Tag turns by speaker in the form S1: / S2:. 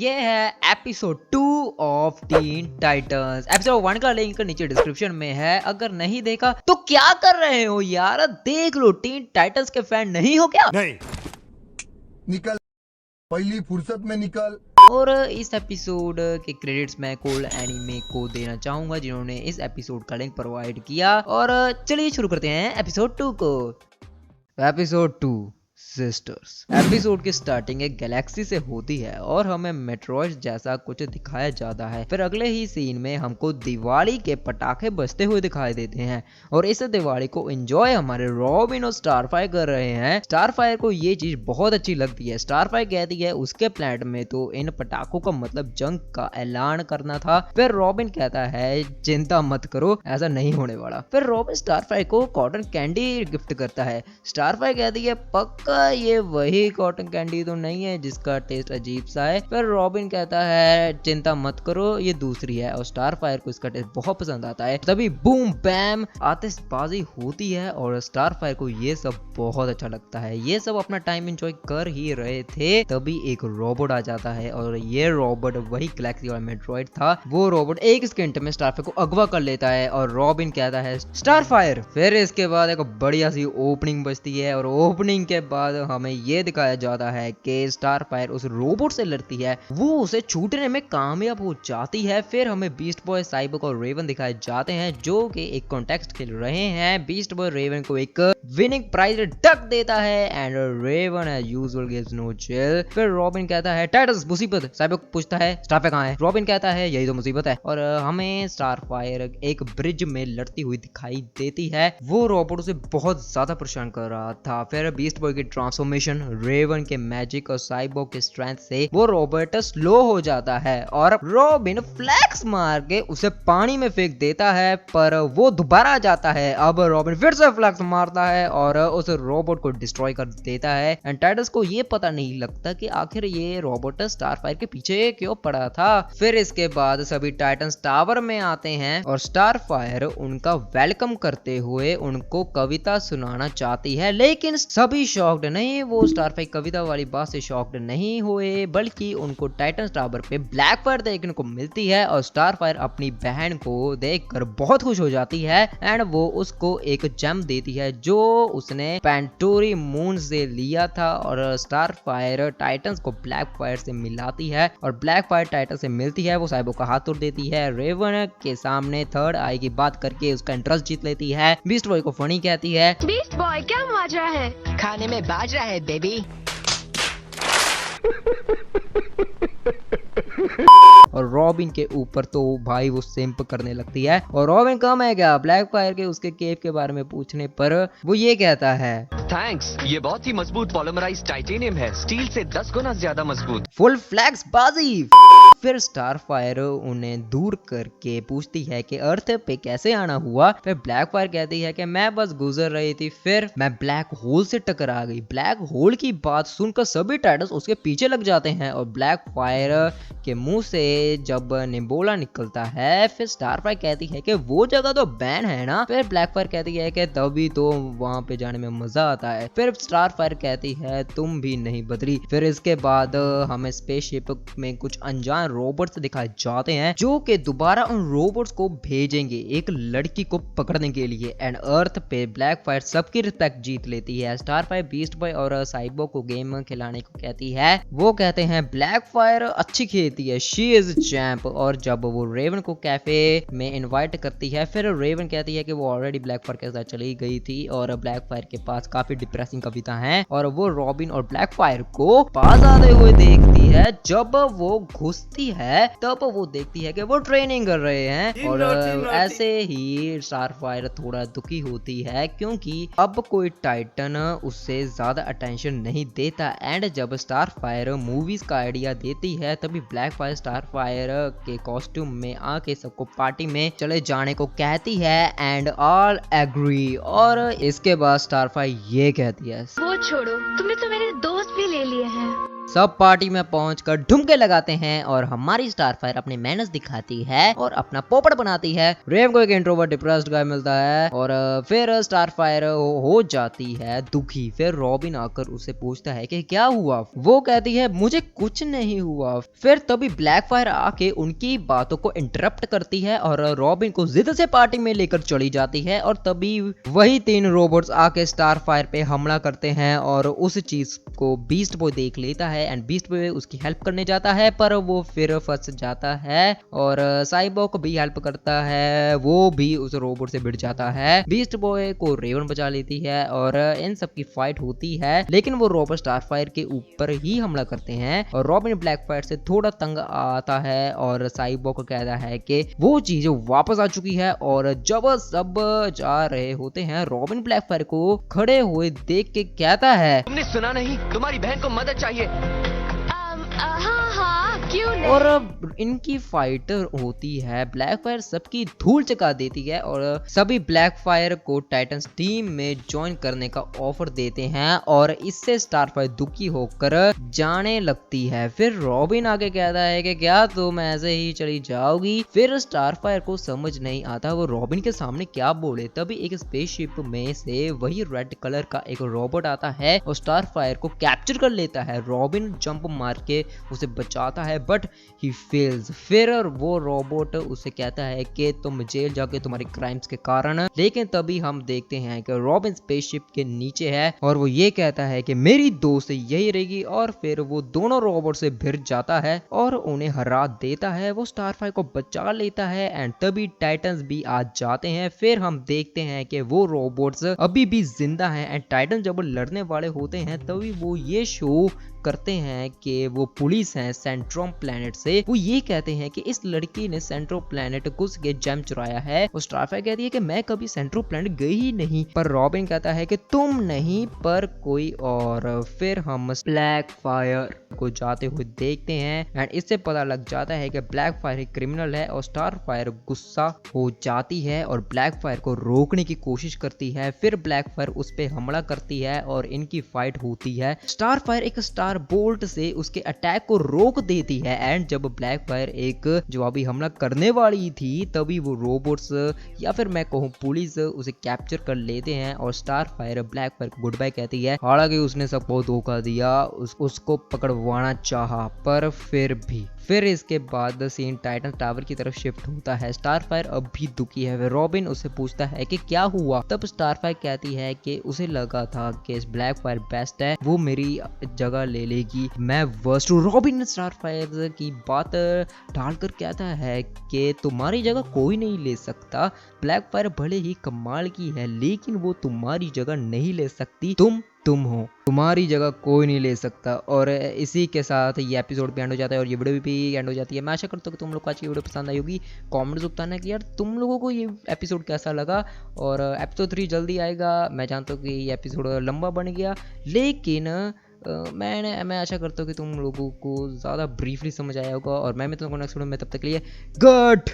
S1: ये है episode 2 of Teen Titans. Episode 1 का लिंक नीचे डिस्क्रिप्शन में है, अगर नहीं देखा तो क्या कर रहे हो यार, देख लो। टीन टाइटंस के फैन नहीं हो क्या?
S2: नहीं
S3: निकल, पहली फुर्सत में निकल।
S1: और इस एपिसोड के क्रेडिट्स मैं कोल्ड एनिमे को देना चाहूंगा जिन्होंने इस एपिसोड का लिंक प्रोवाइड किया। और चलिए शुरू करते हैं एपिसोड 2 को। Episode 2 sisters. एपिसोड की स्टार्टिंग एक गैलेक्सी से होती है और हमें मेट्रॉइड जैसा कुछ दिखाया जाता है। फिर अगले ही सीन में हमको दिवाली के पटाखे बजते हुए दिखाई देते हैं और इस दिवाली को एंजॉय हमारे रॉबिन और स्टारफायर कर रहे हैं। स्टारफायर को ये चीज बहुत अच्छी लगती है। स्टारफायर कहती है उसके प्लान में तो इन पटाखों का मतलब जंग का ऐलान करना था। फिर रॉबिन कहता है चिंता मत करो, ऐसा नहीं होने वाला। फिर रॉबिन स्टारफायर को कॉटन कैंडी गिफ्ट करता है। स्टारफायर कहती है पक्का ये वही कॉटन कैंडी तो नहीं है जिसका टेस्ट अजीब सा है। फिर रॉबिन कहता है चिंता मत करो ये दूसरी है, और स्टारफायर को इसका टेस्ट बहुत पसंद आता है। तभी बूम बैम आतिशबाजी होती है और स्टारफायर को ये सब बहुत अच्छा लगता है। ये सब अपना टाइम एंजॉय कर ही रहे थे, तभी एक रोबोट आ जाता है और ये रोबोट वही गैलेक्सी वाला मेट्रॉइड था। वो रोबोट एक सेकंड में स्टारफायर को अगवा कर लेता है और रॉबिन कहता है स्टारफायर। फिर इसके बाद एक बढ़िया सी ओपनिंग बजती है और ओपनिंग के बाद हमें ये दिखाया जाता है कि स्टारफायर उस रोबोट से लड़ती है, वो उसे छूटने में कामयाब हो जाती है। फिर हमें बीस्ट बॉय, साइबोर्ग और रेवन दिखाए जाते हैं जो कि एक कॉन्टेस्ट खेल रहे हैं। बीस्ट बॉय रेवन को एक विनिंग प्राइज डक देता है and raven as usual gives no chill. फिर रॉबिन कहता है टाइटंस मुसीबत। साइबोर्ग पूछता है स्टारफायर कहां है? रॉबिन कहता है यही तो मुसीबत है। और हमें स्टारफायर एक ब्रिज में लड़ती हुई दिखाई देती है। वो रोबोट उसे बहुत ज्यादा परेशान कर रहा था। फिर बीस्ट बॉय की ट्रांसफॉर्मेशन, रेवन के मैजिक और साइबोर्ग के स्ट्रेंथ से वो रोबोट स्लो हो जाता है और रॉबिन फ्लैक्स मार के उसे पानी में फेंक देता है, पर वो दोबारा आ जाता है। अब रॉबिन फिर से फ्लैक्स मारता है और उस रोबोट को डिस्ट्रॉय कर देता है। एंड टाइटंस को ये पता नहीं लगता कि आखिर ये रोबोट स्टारफायर के पीछे क्यों पड़ा था। फिर इसके बाद सभी टाइटंस टावर में आते हैं और स्टारफायर उनका वेलकम करते हुए उनको कविता सुनाना चाहती है, लेकिन सभी शॉक्ड नहीं। वो स्टारफायर कविता वाली बात से शॉक्ड नहीं हुए, बल्कि उनको टाइटंस टावर पे ब्लैकफायर देखने को मिलती है और स्टारफायर अपनी बहन को देखकर बहुत खुश हो जाती है एंड वो उसको एक जेम देती है जो उसने पेंटोरी मून से लिया था। और स्टारफायर टाइटंस को ब्लैकफायर से मिलाती है और ब्लैकफायर टाइटन से मिलती है। वो साइबोर्ग का हाथ तोड़ देती है। रेवन के सामने थर्ड आई की बात करके उसका इंटरेस्ट जीत लेती है। बीस्ट बॉय को फनी कहती है
S4: बीस्ट बॉय क्या माजरा है?
S5: खाने में बाजरा है बेबी।
S1: और रॉबिन के ऊपर तो भाई वो सिंप करने लगती है। और रॉबिन कम है क्या ब्लैकफायर के उसके केव के बारे में पूछने पर वो ये कहता है
S6: थैंक्स, ये बहुत ही मजबूत पॉलीमराइज्ड टाइटेनियम है, स्टील से 10 गुना ज्यादा मजबूत।
S1: फुल फ्लैक्स बाजी। फिर स्टारफायर उन्हें दूर करके पूछती है कि अर्थ पे कैसे आना हुआ। फिर ब्लैकफायर कहती है कि मैं बस गुजर रही थी, फिर मैं ब्लैक होल से टकरा गई। ब्लैक होल की बात सुनकर सभी टाइटंस उसके पीछे लग जाते हैं और ब्लैकफायर के मुंह से जब निबोला निकलता है, फिर स्टारफायर कहती है कि वो जगह तो बैन है ना। फिर ब्लैकफायर कहती है कि तभी तो वहां पे जाने में मजा आता है। फिर स्टारफायर कहती है तुम भी नहीं बदली। फिर इसके बाद हमें स्पेसशिप में कुछ अनजान रोबोट्स दिखाए जाते हैं जो कि दोबारा उन रोबोट्स को भेजेंगे एक लड़की को पकड़ने के लिए। एंड अर्थ पे ब्लैकफायर सबकी रिस्पेक्ट जीत लेती है। स्टारफायर बीस्ट बॉय और साइबोर्ग को गेम खिलाने को कहती है। वो कहते हैं ब्लैकफायर अच्छी खेलती है, शी इज चैंप। और जब वो रेवन को कैफे में इनवाइट करती है, फिर रेवन कहती है कि वो ऑलरेडी ब्लैकफायर के साथ चली गई थी और ब्लैकफायर के पास काफी डिप्रेसिंग कविता है और वो रॉबिन और ब्लैकफायर को पास आते हुए देखती है। जब वो घुसती है तब वो देखती है कि वो ट्रेनिंग कर रहे हैं और ऐसे ही स्टारफायर थोड़ा दुखी होती है क्योंकि अब कोई टाइटन उससे ज्यादा अटेंशन नहीं देता। एंड जब स्टारफायर मूवीज का आइडिया देती है तभी ब्लैकफायर स्टारफायर के कॉस्ट्यूम में आके सबको पार्टी में चले जाने को कहती है एंड ऑल एग्री। और इसके बाद स्टारफायर ये कहती है
S4: वो छोड़ो, तुमने तो मेरे दोस्त भी ले लिए हैं।
S1: सब पार्टी में पहुंचकर ढुमके लगाते हैं और हमारी स्टारफायर अपनी मेहनत दिखाती है और अपना पोपट बनाती है। रेव को एक इंट्रोवर्ट डिप्रेस्ड गाय मिलता है और फिर स्टारफायर हो जाती है दुखी। फिर रॉबिन आकर उसे पूछता है कि क्या हुआ। वो कहती है मुझे कुछ नहीं हुआ। फिर तभी ब्लैकफायर आके उनकी बातों को इंटरप्ट करती है और रॉबिन को जिद से पार्टी में लेकर चली जाती है। और तभी वही 3 रोबोट्स आके स्टारफायर पे हमला करते हैं और उस चीज को बीस्ट बॉय देख लेता है एंड बीस्ट बॉय उसकी हेल्प करने जाता है पर वो फिर फंस जाता है और साइबॉर्ग को भी हेल्प करता है, वो भी उस रोबोट से भिड़ जाता है। बीस्ट बॉय को रेवन बचा लेती है और इन सब की फाइट होती है लेकिन वो रोबोट स्टारफायर के ऊपर ही हमला करते हैं और रॉबिन ब्लैकफायर से थोड़ा तंग आता है और साइबॉर्ग को कहता है कि वो चीज वापस आ चुकी है। और जब सब जा रहे होते हैं रॉबिन ब्लैकफायर को खड़े हुए देख के कहता है
S6: तुमने सुना नहीं, तुम्हारी बहन को मदद चाहिए।
S4: हाँ, क्यों नहीं?
S1: और इनकी फाइट होती है। ब्लैकफायर सबकी धूल चका देती है और सभी ब्लैकफायर को टाइटंस टीम में ज्वाइन करने का ऑफर देते हैं और इससे स्टारफायर दुखी होकर जाने लगती है। फिर रॉबिन आगे कहता है कि क्या तुम ऐसे ही चली जाओगी। फिर स्टारफायर को समझ नहीं आता वो रॉबिन के सामने क्या बोले। तभी एक स्पेसशिप में से वही रेड कलर का एक रोबोट आता है और स्टारफायर को कैप्चर कर लेता है। रॉबिन जंप मार के उसे बचाता है बट ही फेल्स। फिर वो रोबोट उसे कहता है कि तुम जेल जाके तुम्हारे क्राइम्स के कारण। लेकिन तभी हम देखते हैं कि रॉबिन स्पेसशिप के नीचे है और वो ये कहता है कि मेरी दोस्त यही रहेगी और फिर वो दोनों रोबोट से भिड़ जाता है और उन्हें हरा देता है। वो स्टारफायर को बचा लेता है एंड तभी टाइटंस भी आ जाते हैं। फिर हम देखते हैं कि वो रोबोट्स अभी भी जिंदा हैं एंड टाइटन जब लड़ने वाले होते हैं तभी वो ये शो करते हैं कि वो पुलिस हैं सेंट्रोम प्लेनेट से। वो ये कहते हैं कि इस लड़की ने सेंट्रो प्लेनेट घुस के जेम चुराया है और स्टारफायर कहती है कि मैं कभी सेंट्रो प्लेनेट गई ही नहीं। पर रॉबिन कहता है कि तुम नहीं पर कोई और। फिर हम ब्लैकफायर को जाते हुए देखते हैं एंड इससे पता लग जाता है कि ब्लैकफायर एक क्रिमिनल है और स्टारफायर गुस्सा हो जाती है और ब्लैकफायर को रोकने की कोशिश करती है। फिर ब्लैकफायर उस पर हमला करती है और इनकी फाइट होती है। स्टारफायर एक स्टार बोल्ट से उसके अटैक को रोक देती है एंड जब ब्लैकफायर एक जवाबी हमला करने वाली थी तभी वो रोबोट्स या फिर मैं कहूँ पुलिस उसे कैप्चर कर लेते हैं और स्टारफायर ब्लैकफायर को गुड बाय कहती है। हालांकि उसने सबको धोखा दिया, उसको पकड़वाना चाहा पर फिर इसके बाद सीन टाइटन टावर की तरफ शिफ्ट होता है। स्टारफायर अब भी दुखी है। रॉबिन उसे पूछता है कि क्या हुआ। तब स्टारफायर कहती है कि उसे लगा था कि ब्लैकफायर बेस्ट है, वो मेरी जगह ले लेगी, मैं वर्स्ट हूँ। रॉबिन स्टारफायर की बात डालकर कहता है कि तुम्हारी जगह कोई नहीं ले सकता। ब्लैकफायर भले ही कमाल की है लेकिन वो तुम्हारी जगह नहीं ले सकती। तुम हो, तुम्हारी जगह कोई नहीं ले सकता। और इसी के साथ ये एपिसोड भी एंड हो जाता है और ये वीडियो भी एंड हो जाती है। मैं आशा करता हूँ कि तुम लोग को आज की वीडियो पसंद आई होगी। कमेंट्स बताना कि यार तुम लोगों को ये एपिसोड कैसा लगा। और एपिसोड 3 जल्दी आएगा। मैं जानता हूँ कि ये एपिसोड लंबा बन गया लेकिन मैं आशा करता हूँ कि तुम लोगों को ज़्यादा ब्रीफली समझ आया होगा और मैं तुमको नेक्स्ट वीडियो में तब तक के लिए गुड